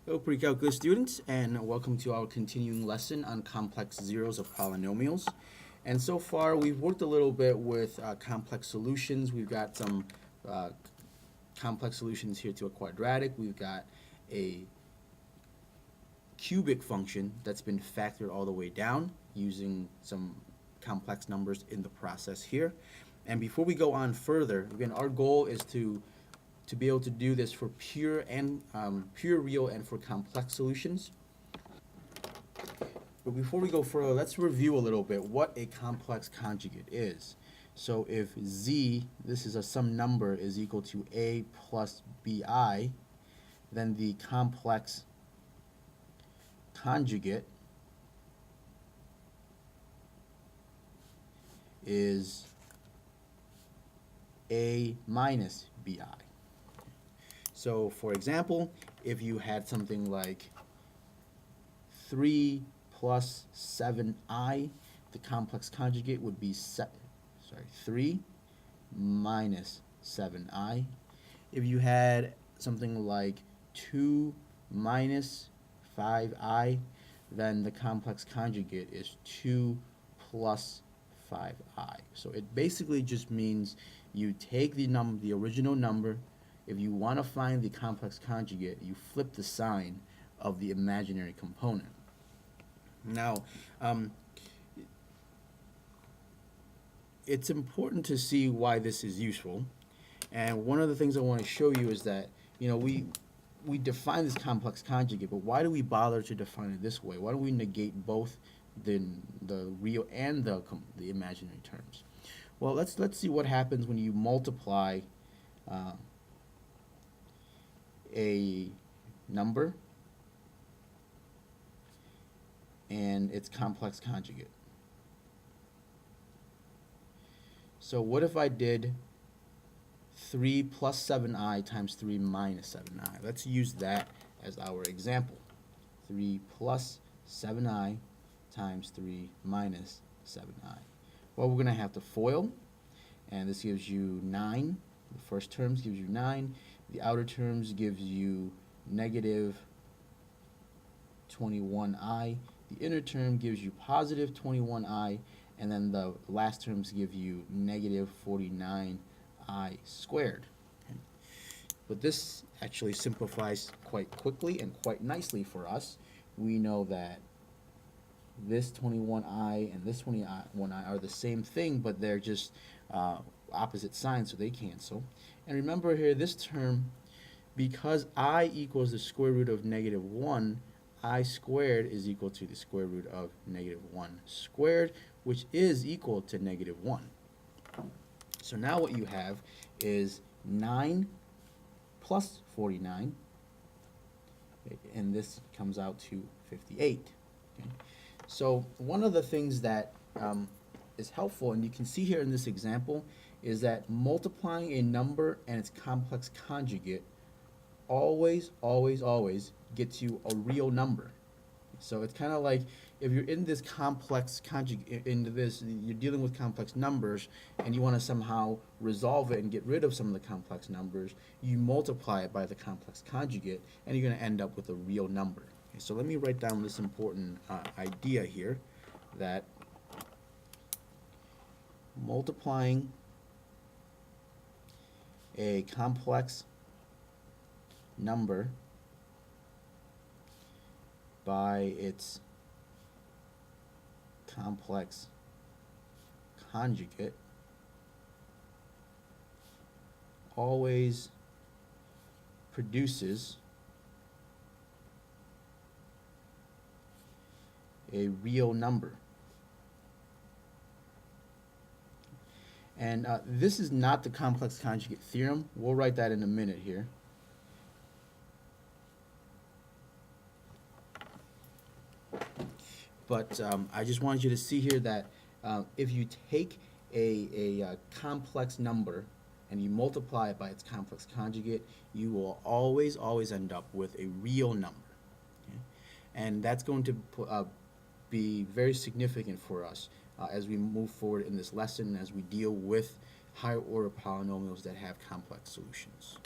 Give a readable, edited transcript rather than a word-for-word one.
Hello, pre-calculus students, and welcome to our continuing lesson on complex zeros of polynomials. And so far, we've worked a little bit with complex solutions. We've got some complex solutions here to a quadratic. We've got a cubic function that's been factored all the way down using some complex numbers in the process here. And before we go on further, again, our goal is to be able to do this for pure real and for complex solutions. But before we go further, let's review a little bit what a complex conjugate is. So if z, this is some number, is equal to a plus bi, then the complex conjugate is a minus bi. So, for example, if you had something like 3 plus 7i, the complex conjugate would be 3 minus 7i. If you had something like 2 minus 5i, then the complex conjugate is 2 plus 5i. So it basically just means you take the original number. If you want to find the complex conjugate, you flip the sign of the imaginary component. Now, it's important to see why this is useful. And one of the things I want to show you is that, we define this complex conjugate, but why do we bother to define it this way? Why don't we negate both the real and the imaginary terms? Well, let's see what happens when you multiply a number and its complex conjugate. So what if I did 3 plus 7i times 3 minus 7i? Let's use that as our example. 3 plus 7i times 3 minus 7i. Well, we're going to have to FOIL, and this gives you 9. The first terms gives you 9. The outer terms gives you negative 21i. The inner term gives you positive 21i. And then the last terms give you negative 49i squared. Okay. But this actually simplifies quite quickly and quite nicely for us. We know that this 21i and this 21i are the same thing, but they're just opposite signs, so they cancel. And remember here, this term, because I equals the square root of negative 1, I squared is equal to the square root of negative 1 squared, which is equal to negative 1. So now what you have is 9 plus 49, and this comes out to 58. Okay? So one of the things that is helpful, and you can see here in this example, is that multiplying a number and its complex conjugate always gets you a real number. So it's kind of like if you're in this complex conjugate, you're dealing with complex numbers, and you want to somehow resolve it and get rid of some of the complex numbers, you multiply it by the complex conjugate, and you're going to end up with a real number. Okay, so let me write down this important idea here, that multiplying a complex number by its complex conjugate always produces a real number. And this is not the complex conjugate theorem. We'll write that in a minute here. But I just wanted you to see here that if you take a complex number and you multiply it by its complex conjugate, you will always end up with a real number. Okay? And that's going to be very significant for us as we move forward in this lesson, as we deal with higher order polynomials that have complex solutions.